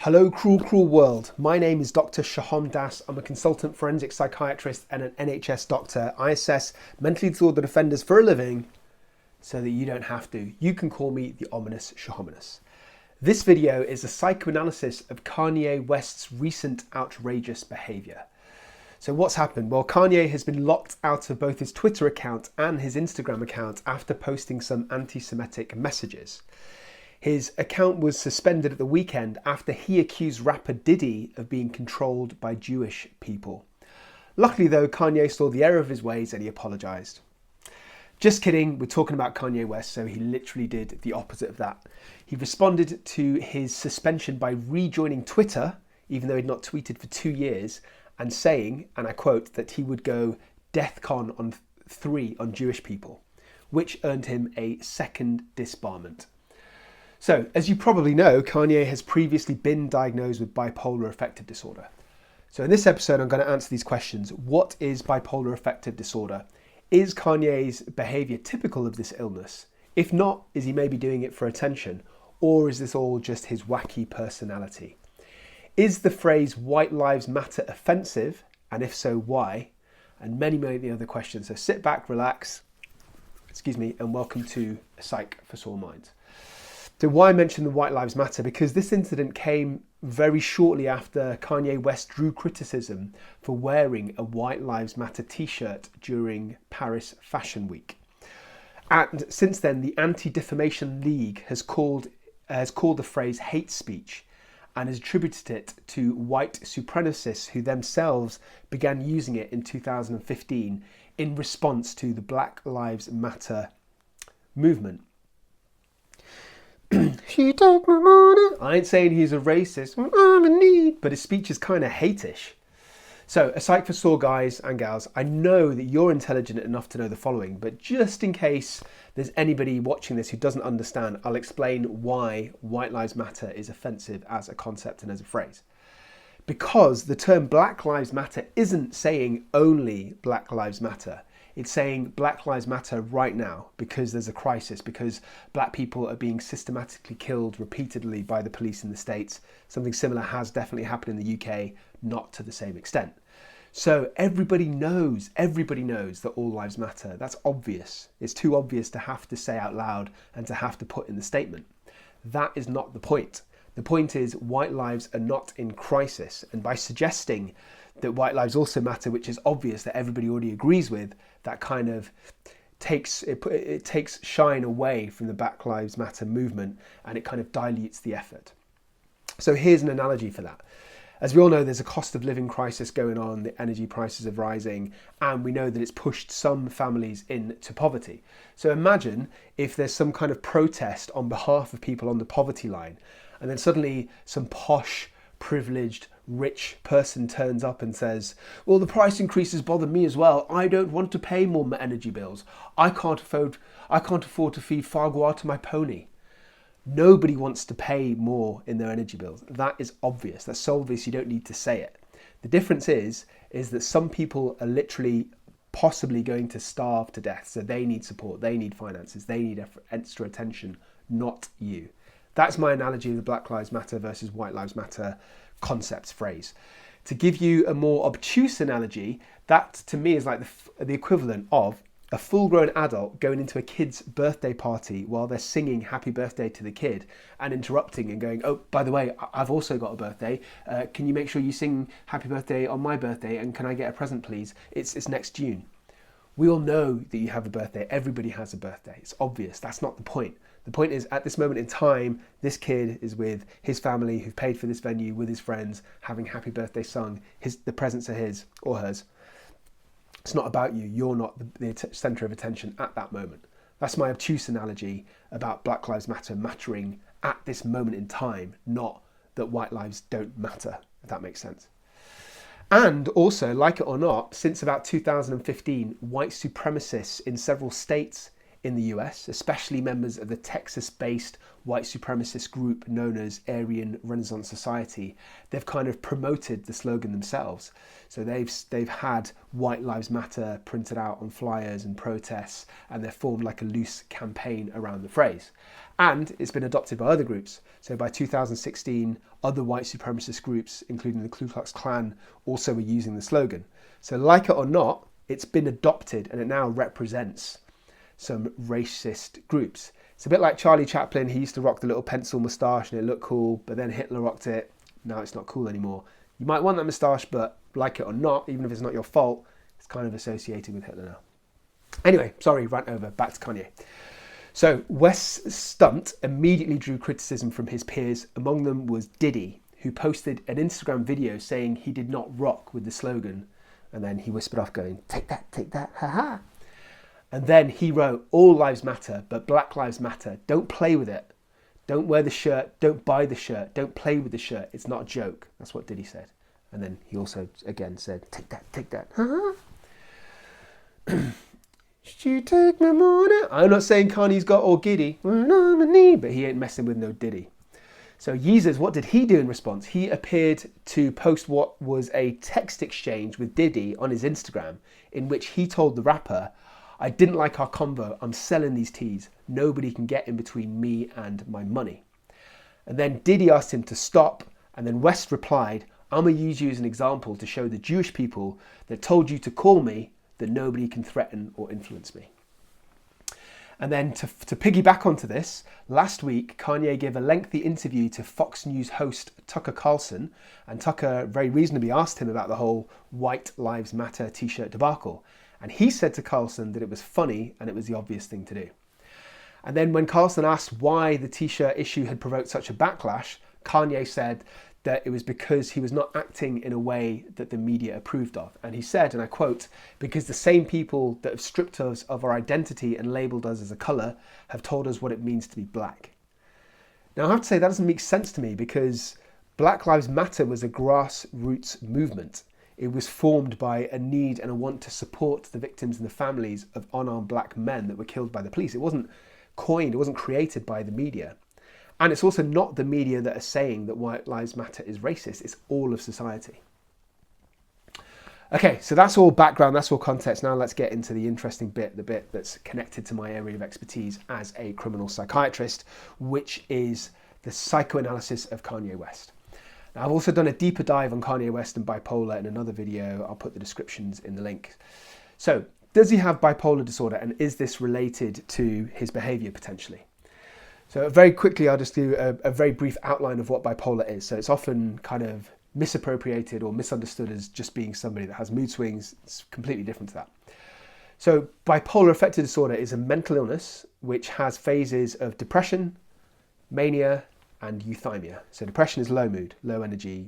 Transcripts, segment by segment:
Hello, cruel world. My name is Dr. Shaham Das. I'm a consultant forensic psychiatrist and an NHS doctor. I assess mentally disordered offenders for a living so that you don't have to. You can call me the ominous Shahaminous. This video is a psychoanalysis of Kanye West's recent outrageous behaviour. So what's happened? Well, Kanye has been locked out of both his Twitter account and his Instagram account after posting some anti-Semitic messages. His account was suspended at the weekend after he accused rapper Diddy of being controlled by Jewish people. Luckily though, Kanye saw the error of his ways and he apologised. Just kidding, we're talking about Kanye West, so he literally did the opposite of that. He responded to his suspension by rejoining Twitter, even though he'd not tweeted for 2 years, and saying, and I quote, that he would go DEFCON on 3 on Jewish people, which earned him a second disbarment. So, as you probably know, Kanye has previously been diagnosed with bipolar affective disorder. So in this episode, I'm going to answer these questions. What is bipolar affective disorder? Is Kanye's behaviour typical of this illness? If not, is he maybe doing it for attention? Or is this all just his wacky personality? Is the phrase white lives matter offensive? And if so, why? And many other questions. So sit back, relax, and welcome to Psych for Sore Minds. So why mention the White Lives Matter? Because this incident came very shortly after Kanye West drew criticism for wearing a White Lives Matter t-shirt during Paris Fashion Week. And since then, the Anti-Defamation League has called the phrase hate speech and has attributed it to white supremacists who themselves began using it in 2015 in response to the Black Lives Matter movement. She took my money. I ain't saying he's a racist, I'm in need, but his speech is kind of hate-ish. So, a psych for sore guys and gals, I know that you're intelligent enough to know the following, but just in case there's anybody watching this who doesn't understand, I'll explain why White Lives Matter is offensive as a concept and as a phrase. Because the term Black Lives Matter isn't saying only Black Lives Matter. It's saying Black Lives Matter right now because there's a crisis, because black people are being systematically killed repeatedly by the police in the States. Something similar has definitely happened in the UK, not to the same extent. So everybody knows that all lives matter. That's obvious. It's too obvious to have to say out loud and to have to put in the statement. That is not the point. The point is white lives are not in crisis. And by suggesting that white lives also matter, which is obvious that everybody already agrees with, that kind of takes shine away from the Black Lives Matter movement and it kind of dilutes the effort. So here's an analogy for that. As we all know, there's a cost of living crisis going on, the energy prices are rising, and we know that it's pushed some families into poverty. So imagine if there's some kind of protest on behalf of people on the poverty line, and then suddenly some posh, privileged, rich person turns up and says, well, the price increases bother me as well. I don't want to pay more energy bills. I can't afford to feed 𝐏𝐬𝐲𝐝 to my pony. Nobody wants to pay more in their energy bills. That is obvious. That's so obvious you don't need to say it. The difference is that some people are literally possibly going to starve to death. So they need support, they need finances, they need extra attention, not you. That's my analogy of the Black Lives Matter versus White Lives Matter concepts phrase. To give you a more obtuse analogy, that to me is like the equivalent of a full-grown adult going into a kid's birthday party while they're singing happy birthday to the kid and interrupting and going, oh, by the way, I've also got a birthday. Can you make sure you sing happy birthday on my birthday, and can I get a present please? It's next June. We all know that you have a birthday. Everybody has a birthday. It's obvious. That's not the point. The point is, at this moment in time, this kid is with his family who've paid for this venue with his friends, having happy birthday sung. The presents are his or hers. It's not about you. You're not the centre of attention at that moment. That's my obtuse analogy about Black Lives Matter mattering at this moment in time, not that white lives don't matter, if that makes sense. And also, like it or not, since about 2015, white supremacists in several states in the US, especially members of the Texas-based white supremacist group known as Aryan Renaissance Society. They've kind of promoted the slogan themselves. So they've had White Lives Matter printed out on flyers and protests, and they've formed like a loose campaign around the phrase. And it's been adopted by other groups. So by 2016, other white supremacist groups, including the Ku Klux Klan, also were using the slogan. So like it or not, it's been adopted and it now represents some racist groups. It's a bit like Charlie Chaplin. He used to rock the little pencil moustache and it looked cool, but then Hitler rocked it. Now it's not cool anymore. You might want that moustache, but like it or not, even if it's not your fault, it's kind of associated with Hitler now. Anyway, sorry, rant over. Back to Kanye. So West's stunt immediately drew criticism from his peers. Among them was Diddy, who posted an Instagram video saying he did not rock with the slogan. And then he whispered off going, take that, haha. And then he wrote, all lives matter, but Black Lives Matter. Don't play with it. Don't wear the shirt. Don't buy the shirt. Don't play with the shirt. It's not a joke. That's what Diddy said. And then he also, again, said, take that, haha. Should you take my money? I'm not saying Kanye's got all giddy, but he ain't messing with no Diddy. So ��𝐬𝐲𝐜𝐡, what did he do in response? He appeared to post what was a text exchange with Diddy on his Instagram, in which he told the rapper, I didn't like our convo, I'm selling these teas. Nobody can get in between me and my money. And then Diddy asked him to stop, and then West replied, I'm going to use you as an example to show the Jewish people that told you to call me that nobody can threaten or influence me. And then to piggyback onto this, last week, Kanye gave a lengthy interview to Fox News host Tucker Carlson, and Tucker very reasonably asked him about the whole White Lives Matter t-shirt debacle. And he said to Carlson that it was funny and it was the obvious thing to do. And then when Carlson asked why the t-shirt issue had provoked such a backlash, Kanye said that it was because he was not acting in a way that the media approved of. And he said, and I quote, because the same people that have stripped us of our identity and labelled us as a colour have told us what it means to be black. Now I have to say that doesn't make sense to me, because Black Lives Matter was a grassroots movement. It was formed by a need and a want to support the victims and the families of unarmed black men that were killed by the police. It wasn't coined, it wasn't created by the media. And it's also not the media that are saying that White Lives Matter is racist, it's all of society. Okay, so that's all background, that's all context. Now let's get into the interesting bit, the bit that's connected to my area of expertise as a criminal psychiatrist, which is the psychoanalysis of Kanye West. Now, I've also done a deeper dive on Kanye West and bipolar in another video. I'll put the descriptions in the link. So, does he have bipolar disorder, and is this related to his behaviour potentially? So very quickly, I'll just do a very brief outline of what bipolar is. So it's often kind of misappropriated or misunderstood as just being somebody that has mood swings. It's completely different to that. So bipolar affective disorder is a mental illness which has phases of depression, mania, and euthymia. So depression is low mood, low energy,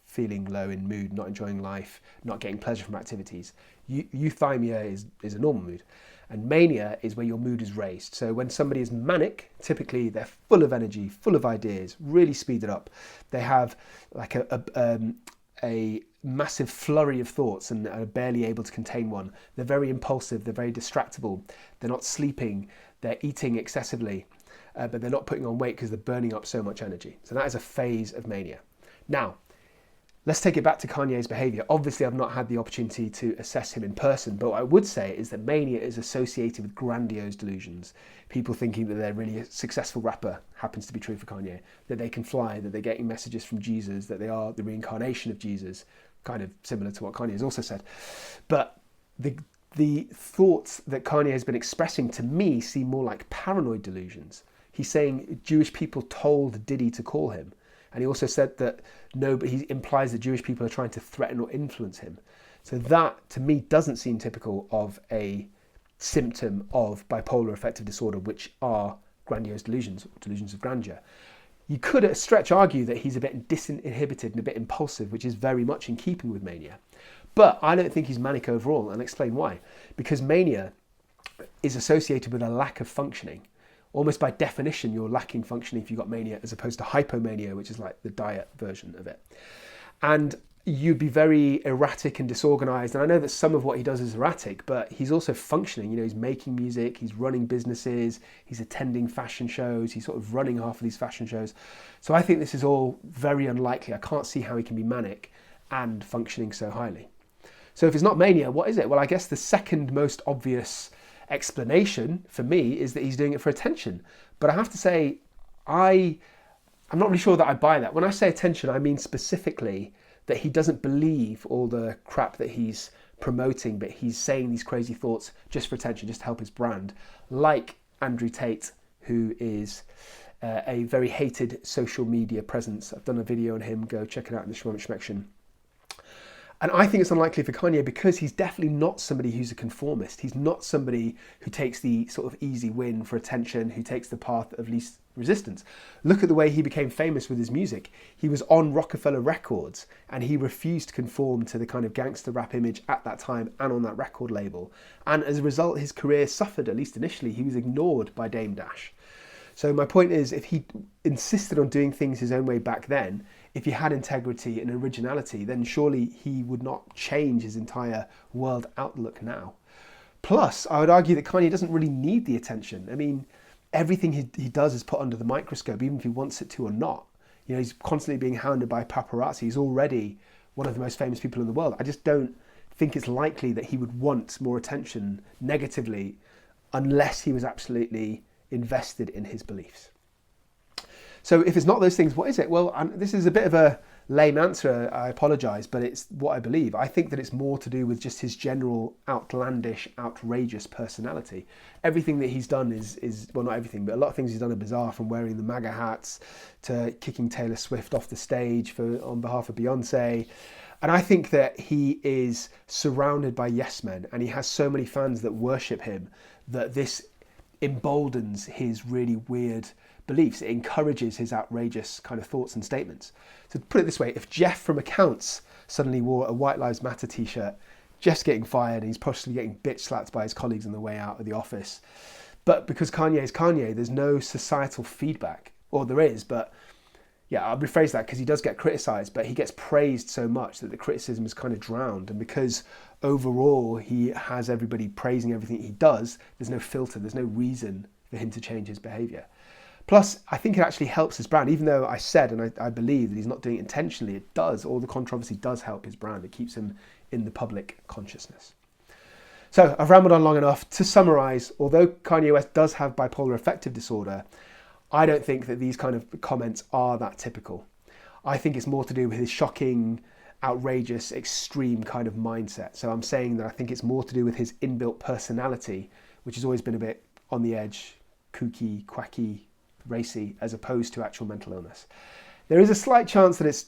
feeling low in mood, not enjoying life, not getting pleasure from activities. Euthymia is a normal mood. And mania is where your mood is raised. So when somebody is manic, typically they're full of energy, full of ideas, really speeded up. They have like a massive flurry of thoughts and are barely able to contain one. They're very impulsive, they're very distractible, they're not sleeping, they're eating excessively, but they're not putting on weight because they're burning up so much energy. So that is a phase of mania. Now, let's take it back to Kanye's behaviour. Obviously, I've not had the opportunity to assess him in person, but what I would say is that mania is associated with grandiose delusions. People thinking that they're really a successful rapper, happens to be true for Kanye, that they can fly, that they're getting messages from Jesus, that they are the reincarnation of Jesus, kind of similar to what Kanye has also said. But the thoughts that Kanye has been expressing to me seem more like paranoid delusions. He's saying Jewish people told Diddy to call him. And he also said that he implies that Jewish people are trying to threaten or influence him. So that, to me, doesn't seem typical of a symptom of bipolar affective disorder, which are grandiose delusions, delusions of grandeur. You could at a stretch argue that he's a bit disinhibited and a bit impulsive, which is very much in keeping with mania. But I don't think he's manic overall, and I'll explain why. Because mania is associated with a lack of functioning. Almost by definition, you're lacking functioning if you've got mania, as opposed to hypomania, which is like the diet version of it. And you'd be very erratic and disorganized. And I know that some of what he does is erratic, but he's also functioning. You know, he's making music, he's running businesses, he's attending fashion shows, he's sort of running half of these fashion shows. So I think this is all very unlikely. I can't see how he can be manic and functioning so highly. So if it's not mania, what is it? Well, I guess the second most obvious explanation for me is that he's doing it for attention. But I have to say, I'm not really sure that I buy that. When I say attention, I mean specifically that he doesn't believe all the crap that he's promoting, but he's saying these crazy thoughts just for attention, just to help his brand. Like Andrew Tate, who is a very hated social media presence. I've done a video on him, go check it out in the 𝐏𝐻𝐻 section. And I think it's unlikely for Kanye because he's definitely not somebody who's a conformist. He's not somebody who takes the sort of easy win for attention, who takes the path of least resistance. Look at the way he became famous with his music. He was on Rockefeller Records and he refused to conform to the kind of gangster rap image at that time and on that record label. And as a result, his career suffered, at least initially. He was ignored by Dame Dash. So my point is, if he insisted on doing things his own way back then, if he had integrity and originality, then surely he would not change his entire world outlook now. Plus, I would argue that Kanye doesn't really need the attention. I mean, everything he does is put under the microscope, even if he wants it to or not. You know, he's constantly being hounded by paparazzi. He's already one of the most famous people in the world. I just don't think it's likely that he would want more attention negatively unless he was absolutely invested in his beliefs. So if it's not those things, what is it? Well, this is a bit of a lame answer, I apologise, but it's what I believe. I think that it's more to do with just his general outlandish, outrageous personality. Everything that he's done is well, not everything, but a lot of things he's done are bizarre, from wearing the MAGA hats to kicking Taylor Swift off the stage on behalf of Beyonce. And I think that he is surrounded by yes men, and he has so many fans that worship him that this emboldens his really weird beliefs. It encourages his outrageous kind of thoughts and statements. So to put it this way, if Jeff from Accounts suddenly wore a White Lives Matter t-shirt, Jeff's getting fired and he's possibly getting bitch slapped by his colleagues on the way out of the office. But because Kanye is Kanye, there's no societal feedback. Or there is, but yeah, I'll rephrase that, because he does get criticised, but he gets praised so much that the criticism is kind of drowned. And because overall he has everybody praising everything he does, there's no filter, there's no reason for him to change his behaviour. Plus, I think it actually helps his brand, even though I said, and I believe that he's not doing it intentionally, it does. All the controversy does help his brand. It keeps him in the public consciousness. So I've rambled on long enough. To summarise, although Kanye West does have bipolar affective disorder, I don't think that these kind of comments are that typical. I think it's more to do with his shocking, outrageous, extreme kind of mindset. So I'm saying that I think it's more to do with his inbuilt personality, which has always been a bit on the edge, kooky, quacky, racy, as opposed to actual mental illness. There is a slight chance that it's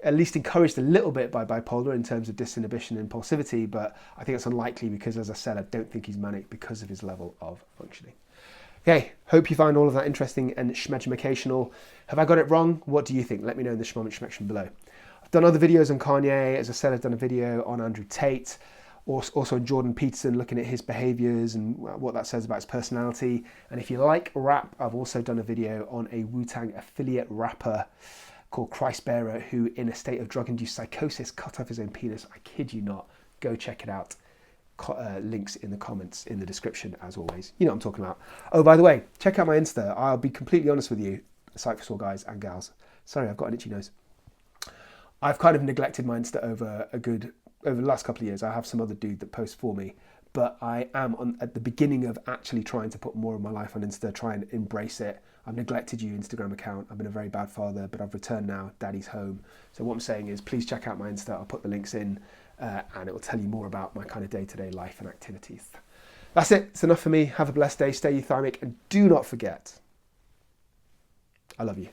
at least encouraged a little bit by bipolar in terms of disinhibition and impulsivity, but I think it's unlikely because, as I said, I don't think he's manic because of his level of functioning. Okay, hope you find all of that interesting and 𝐏𝐻𝐻𝐻. Have I got it wrong? What do you think? Let me know in the 𝐏𝐻𝐻𝐻 section below. I've done other videos on Kanye. As I said, I've done a video on Andrew Tate, also on Jordan Peterson, looking at his behaviours and what that says about his personality. And if you like rap, I've also done a video on a Wu-Tang affiliate rapper called 𝐏𝐻𝐻, who in a state of drug-induced psychosis cut off his own penis. I kid you not. Go check it out. Links in the comments, in the description, as always. You know what I'm talking about. Oh, by the way, check out my Insta. I'll be completely honest with you, psych for all guys and gals. Sorry, I've got an itchy nose. I've kind of neglected my Insta over the last couple of years. I have some other dude that posts for me, but I am at the beginning of actually trying to put more of my life on Insta, try and embrace it. I've neglected your Instagram account. I've been a very bad father, but I've returned now. Daddy's home. So what I'm saying is, please check out my Insta. I'll put the links in. And it will tell you more about my kind of day-to-day life and activities. That's it. It's enough for me. Have a blessed day. Stay euthymic. And do not forget, I love you.